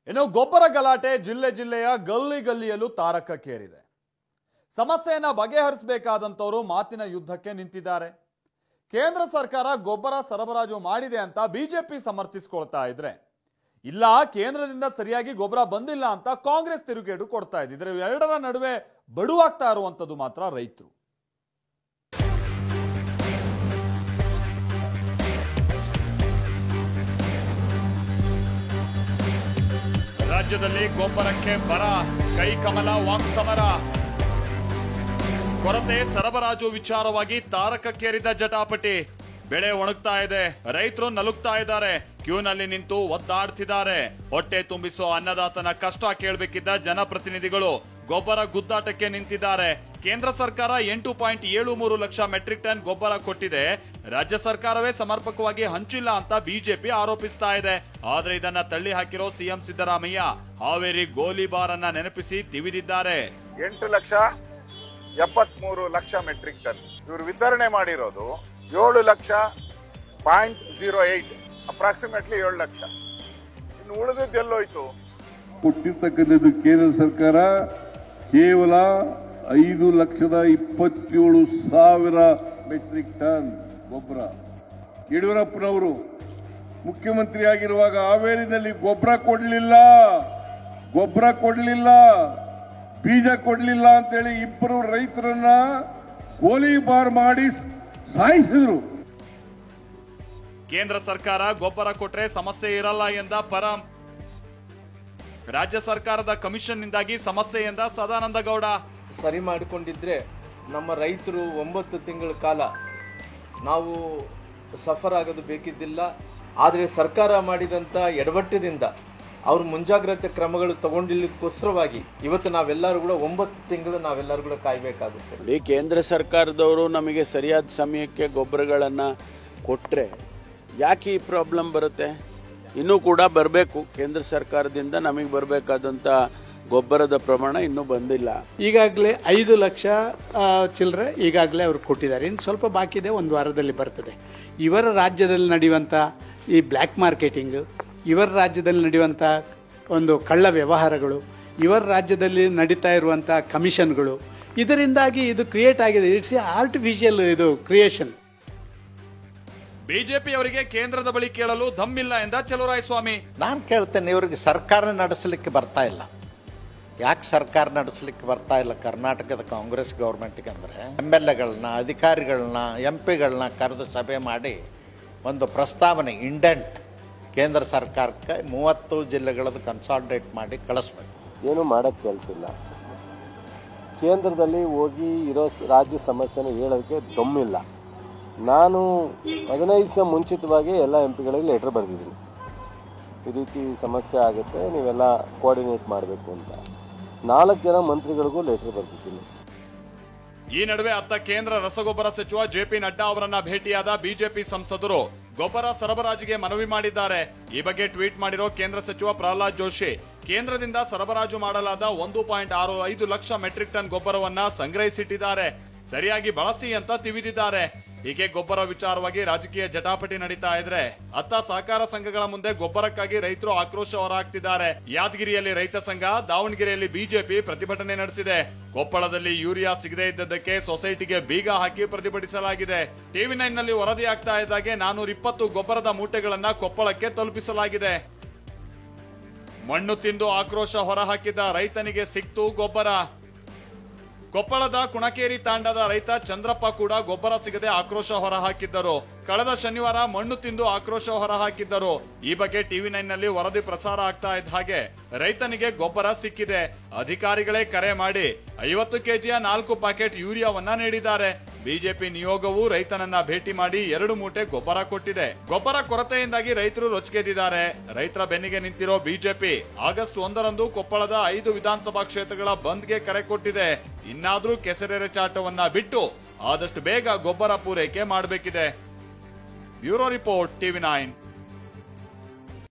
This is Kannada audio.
ಇನ್ನು ಗೊಬ್ಬರ ಗಲಾಟೆ ಜಿಲ್ಲೆ ಜಿಲ್ಲೆಯ ಗಲ್ಲಿ ಗಲ್ಲಿಯಲ್ಲೂ ತಾರಕಕ್ಕೇರಿದೆ. ಸಮಸ್ಯೆಯನ್ನ ಬಗೆಹರಿಸಬೇಕಾದಂತವರು ಮಾತಿನ ಯುದ್ಧಕ್ಕೆ ನಿಂತಿದ್ದಾರೆ. ಕೇಂದ್ರ ಸರ್ಕಾರ ಗೊಬ್ಬರ ಸರಬರಾಜು ಮಾಡಿದೆ ಅಂತ ಬಿಜೆಪಿ ಸಮರ್ಥಿಸಿಕೊಳ್ತಾ ಇದ್ರೆ, ಇಲ್ಲ ಕೇಂದ್ರದಿಂದ ಸರಿಯಾಗಿ ಗೊಬ್ಬರ ಬಂದಿಲ್ಲ ಅಂತ ಕಾಂಗ್ರೆಸ್ ತಿರುಗೇಡು ಕೊಡ್ತಾ ಇದೆ. ಇದರ ಎರಡರ ನಡುವೆ ಬಡುವಾಗ್ತಾ ಇರುವಂತದ್ದು ಮಾತ್ರ ರೈತರು. ರಾಜ್ಯದಲ್ಲಿ ಗೊಬ್ಬರಕ್ಕೆ ಬರ, ಕೈ ಕಮಲ ವಾಕ್ಸಮರ, ಕೊರತೆ ಸರಬರಾಜು ವಿಚಾರವಾಗಿ ತಾರಕಕ್ಕೇರಿದ ಜಟಾಪಟಿ. ಬೆಳೆ ಒಣಗ್ತಾ ಇದೆ, ರೈತರು ನಲುಗ್ತಾ ಇದ್ದಾರೆ, ಕ್ಯೂನಲ್ಲಿ ನಿಂತು ಒದ್ದಾಡ್ತಿದ್ದಾರೆ. ಹೊಟ್ಟೆ ತುಂಬಿಸೋ ಅನ್ನದಾತನ ಕಷ್ಟ ಕೇಳಬೇಕಿದ್ದ ಜನಪ್ರತಿನಿಧಿಗಳು ಗೊಬ್ಬರ ಗುದ್ದಾಟಕ್ಕೆ ನಿಂತಿದ್ದಾರೆ. ಕೇಂದ್ರ ಸರ್ಕಾರ 8.73 ಲಕ್ಷ ಮೆಟ್ರಿಕ್ ಟನ್ ಗೊಬ್ಬರ ಕೊಟ್ಟಿದೆ, ರಾಜ್ಯ ಸರ್ಕಾರವೇ ಸಮರ್ಪಕವಾಗಿ ಹಂಚಿಲ್ಲ ಅಂತ ಬಿಜೆಪಿ ಆರೋಪಿಸ್ತಾ ಇದೆ. ಆದ್ರೆ ಇದನ್ನ ತಳ್ಳಿ ಹಾಕಿರೋ ಸಿಎಂ ಸಿದ್ದರಾಮಯ್ಯ ಹಾವೇರಿ ಗೋಲಿಬಾರ್ ಅನ್ನ ನೆನಪಿಸಿ ತಿವಿದಿದ್ದಾರೆ. 8,73,00,000 ಮೆಟ್ರಿಕ್ ಟನ್ ಇವರು ವಿತರಣೆ ಮಾಡಿರೋದು 7,08,000 ಅಪ್ರಾಕ್ಸಿಮೇಟ್ಲಿ 7 ಲಕ್ಷ. ಇನ್ನು ಉಳಿದಿದ್ದು ಎಲ್ಲೋಯ್ತು? ಕೊಟ್ಟಿರ್ತಕ್ಕಂಥದ್ದು ಕೇಂದ್ರ ಸರ್ಕಾರ ಕೇವಲ 5,27,000 ಮೆಟ್ರಿಕ್ ಟನ್ ಗೊಬ್ಬರ. ಯಡಿಯೂರಪ್ಪನವರು ಮುಖ್ಯಮಂತ್ರಿ ಆಗಿರುವಾಗ ಹಾವೇರಿನಲ್ಲಿ ಗೊಬ್ಬರ ಕೊಡಲಿಲ್ಲ, ಬೀಜ ಕೊಡಲಿಲ್ಲ ಅಂತೇಳಿ ಇಬ್ಬರು ರೈತರನ್ನ ಗೋಲಿಬಾರ್ ಮಾಡಿ ಸಾಯಿಸಿದ್ರು. ಕೇಂದ್ರ ಸರ್ಕಾರ ಗೊಬ್ಬರ ಕೊಟ್ರೆ ಸಮಸ್ಯೆ ಇರಲ್ಲ ಎಂದ ಪರಂ. ರಾಜ್ಯ ಸರ್ಕಾರದ ಕಮಿಷನ್ ನಿಂದಾಗಿ ಸಮಸ್ಯೆ ಎಂದ ಸದಾನಂದ ಗೌಡ. ಸರಿ ಮಾಡಿಕೊಂಡಿದ್ರೆ ನಮ್ಮ ರೈತರು 9 ತಿಂಗಳ ಕಾಲ ನಾವು ಸಫರ್ ಆಗೋದು ಬೇಕಿದ್ದಿಲ್ಲ. ಆದರೆ ಸರ್ಕಾರ ಮಾಡಿದಂಥ ಎಡವಟ್ಟದಿಂದ ಅವ್ರ ಮುಂಜಾಗ್ರತೆ ಕ್ರಮಗಳು ತಗೊಂಡಿಲ್ಲದಕ್ಕೋಸ್ಕರವಾಗಿ ಇವತ್ತು ನಾವೆಲ್ಲರೂ ಕೂಡ 9 ತಿಂಗಳು ನಾವೆಲ್ಲರೂ ಕೂಡ ಕಾಯಬೇಕಾಗುತ್ತೆ. ಈ ಕೇಂದ್ರ ಸರ್ಕಾರದವರು ನಮಗೆ ಸರಿಯಾದ ಸಮಯಕ್ಕೆ ಗೊಬ್ಬರಗಳನ್ನು ಕೊಟ್ಟರೆ ಯಾಕೆ ಈ ಪ್ರಾಬ್ಲಮ್ ಬರುತ್ತೆ? ಇನ್ನೂ ಕೂಡ ಬರಬೇಕು. ಕೇಂದ್ರ ಸರ್ಕಾರದಿಂದ ನಮಗೆ ಬರಬೇಕಾದಂಥ ಗೊಬ್ಬರದ ಪ್ರಮಾಣ ಇನ್ನೂ ಬಂದಿಲ್ಲ. ಈಗಾಗಲೇ 5 ಲಕ್ಷ ಚಿಲ್ಲರೆ ಈಗಾಗಲೇ ಅವರು ಕೊಟ್ಟಿದ್ದಾರೆ. ಇನ್ನು ಸ್ವಲ್ಪ ಬಾಕಿ ಇದೆ, 1 ವಾರದಲ್ಲಿ ಬರ್ತದೆ. ಇವರ ರಾಜ್ಯದಲ್ಲಿ ನಡೆಯುವಂಥ ಈ ಬ್ಲ್ಯಾಕ್ ಮಾರ್ಕೆಟಿಂಗ್, ಇವರ ರಾಜ್ಯದಲ್ಲಿ ನಡೆಯುವಂಥ ಒಂದು ಕಳ್ಳ ವ್ಯವಹಾರಗಳು, ಇವರ ರಾಜ್ಯದಲ್ಲಿ ನಡೀತಾ ಇರುವಂಥ ಕಮಿಷನ್ಗಳು, ಇದರಿಂದಾಗಿ ಇದು ಕ್ರಿಯೇಟ್ ಆಗಿದೆ. ಇಟ್ಸ್ ಎ ಆರ್ಟಿಫಿಷಿಯಲ್ ಇದು ಕ್ರಿಯೇಷನ್. ಬಿಜೆಪಿ ಅವರಿಗೆ ಕೇಂದ್ರದ ಬಳಿ ಕೇಳಲು ದಮ್ಮಿಲ್ಲ ಎಂದ ಚಲುವರಾಯಸ್ವಾಮಿ. ನಾನು ಕೇಳ್ತೇನೆ, ಇವರಿಗೆ ಸರ್ಕಾರ ನಡೆಸಲಿಕ್ಕೆ ಬರ್ತಾ ಇಲ್ಲ. ಯಾಕೆ ಸರ್ಕಾರ ನಡೆಸಲಿಕ್ಕೆ ಬರ್ತಾ ಇಲ್ಲ ಕರ್ನಾಟಕದ ಕಾಂಗ್ರೆಸ್ ಗೌರ್ಮೆಂಟ್ಗೆ ಅಂದರೆ, MLAಗಳನ್ನ, ಅಧಿಕಾರಿಗಳನ್ನ, MP ಗಳನ್ನ ಕರೆದು ಸಭೆ ಮಾಡಿ ಒಂದು ಪ್ರಸ್ತಾವನೆ ಇಂಡೆಂಟ್ ಕೇಂದ್ರ ಸರ್ಕಾರಕ್ಕೆ 30 ಜಿಲ್ಲೆಗಳದ್ದು ಕನ್ಸಾಲಿಡೇಟ್ ಮಾಡಿ ಕಳಿಸ್ಬೇಕು. ಏನು ಮಾಡೋಕ್ಕೆ ಕೆಲಸ ಇಲ್ಲ. ಕೇಂದ್ರದಲ್ಲಿ ಹೋಗಿ ಇರೋ ರಾಜ್ಯ ಸಮಸ್ಯೆನ ಹೇಳೋಕ್ಕೆ ದಮ್ಮಿಲ್ಲ. ನಾನು 15 ದಿವಸ ಮುಂಚಿತವಾಗಿ ಎಲ್ಲ MP ಗಳಿಗೆ ಲೆಟರ್ ಬರೆದಿದ್ದೀನಿ, ಈ ರೀತಿ ಸಮಸ್ಯೆ ಆಗುತ್ತೆ, ನೀವೆಲ್ಲ ಕೋಆರ್ಡಿನೇಟ್ ಮಾಡಬೇಕು ಅಂತ. 4 ಜನ ಮಂತ್ರಿಗಳಿಗೂ ಲೆಟರ್ ಬರೆದಿದ್ದೀನಿ. ಈ ನಡುವೆ ಅತ್ತ ಕೇಂದ್ರ ರಸಗೊಬ್ಬರ ಸಚಿವ JP ನಡ್ಡಾ ಅವರನ್ನ ಭೇಟಿಯಾದ ಬಿಜೆಪಿ ಸಂಸದರು ಗೊಬ್ಬರ ಸರಬರಾಜಿಗೆ ಮನವಿ ಮಾಡಿದ್ದಾರೆ. ಈ ಬಗ್ಗೆ ಟ್ವೀಟ್ ಮಾಡಿರೋ ಕೇಂದ್ರ ಸಚಿವ ಪ್ರಹ್ಲಾದ್ ಜೋಶಿ, ಕೇಂದ್ರದಿಂದ ಸರಬರಾಜು ಮಾಡಲಾದ 1.65 ಲಕ್ಷ ಮೆಟ್ರಿಕ್ ಟನ್ ಗೊಬ್ಬರವನ್ನ ಸಂಗ್ರಹಿಸಿಟ್ಟಿದ್ದಾರೆ, ಸರಿಯಾಗಿ ಬಳಸಿ ಅಂತ ತಿವಿದಿದ್ದಾರೆ. ಹೀಗೆ ಗೊಬ್ಬರ ವಿಚಾರವಾಗಿ ರಾಜಕೀಯ ಜಟಾಪಟಿ ನಡೀತಾ ಇದ್ರೆ, ಅತ್ತ ಸಹಕಾರ ಸಂಘಗಳ ಮುಂದೆ ಗೊಬ್ಬರಕ್ಕಾಗಿ ರೈತರು ಆಕ್ರೋಶ ಹೊರಹಾಕ್ತಿದ್ದಾರೆ. ಯಾದಗಿರಿಯಲ್ಲಿ ರೈತ ಸಂಘ, ದಾವಣಗೆರೆಯಲ್ಲಿ ಬಿಜೆಪಿ ಪ್ರತಿಭಟನೆ ನಡೆಸಿದೆ. ಕೊಪ್ಪಳದಲ್ಲಿ ಯೂರಿಯಾ ಸಿಗದೇ ಇದ್ದದ್ದಕ್ಕೆ ಸೊಸೈಟಿಗೆ ಬೀಗ ಹಾಕಿ ಪ್ರತಿಭಟಿಸಲಾಗಿದೆ. TV9 ನಲ್ಲಿ ವರದಿ ಆಗ್ತಾ ಇದ್ದಾಗೆ 420 ಗೊಬ್ಬರದ ಮೂಟೆಗಳನ್ನ ಕೊಪ್ಪಳಕ್ಕೆ ತಲುಪಿಸಲಾಗಿದೆ. ಮಣ್ಣು ತಿಂದು ಆಕ್ರೋಶ ಹೊರಹಾಕಿದ ರೈತನಿಗೆ ಸಿಕ್ತು ಗೊಬ್ಬರ. ಕೊಪ್ಪಳದ ಕುಣಕೇರಿ ತಾಂಡದ ರೈತ ಚಂದ್ರಪ್ಪ ಕೂಡ ಗೊಬ್ಬರ ಸಿಗದೆ ಆಕ್ರೋಶ ಹೊರಹಾಕಿದ್ದರು. ಕಳೆದ ಶನಿವಾರ ಮಣ್ಣು ತಿಂದು ಆಕ್ರೋಶ ಹೊರಹಾಕಿದ್ದರು. ಈ ಬಗ್ಗೆ TV9 ನಲ್ಲಿ ವರದಿ ಪ್ರಸಾರ ಆಗ್ತಾ ಇದ್ದ ಹಾಗೆ ರೈತನಿಗೆ ಗೊಬ್ಬರ ಸಿಕ್ಕಿದೆ. ಅಧಿಕಾರಿಗಳೇ ಕರೆ ಮಾಡಿ 50 ಕೆಜಿಯ 4 ಪ್ಯಾಕೆಟ್ ಯೂರಿಯಾವನ್ನ ನೀಡಿದ್ದಾರೆ. ಬಿಜೆಪಿ ನಿಯೋಗವು ರೈತನನ್ನ ಭೇಟಿ ಮಾಡಿ 2 ಮೂಟೆ ಗೊಬ್ಬರ ಕೊಟ್ಟಿದೆ. ಗೊಬ್ಬರ ಕೊರತೆಯಿಂದಾಗಿ ರೈತರು ರೊಚ್ಚಿಗೆದ್ದಿದ್ದಾರೆ. ರೈತರ ಬೆನ್ನಿಗೆ ನಿಂತಿರೋ ಬಿಜೆಪಿ ಆಗಸ್ಟ್ 1ರಂದು ಕೊಪ್ಪಳದ 5 ವಿಧಾನಸಭಾ ಕ್ಷೇತ್ರಗಳ ಬಂದ್ಗೆ ಕರೆ ಕೊಟ್ಟಿದೆ. ಇನ್ನಾದ್ರೂ ಕೆಸರೆರಚಾಟವನ್ನ ಬಿಟ್ಟು ಆದಷ್ಟು ಬೇಗ ಗೊಬ್ಬರ ಪೂರೈಕೆ ಮಾಡಬೇಕಿದೆ. Bureau report TV9.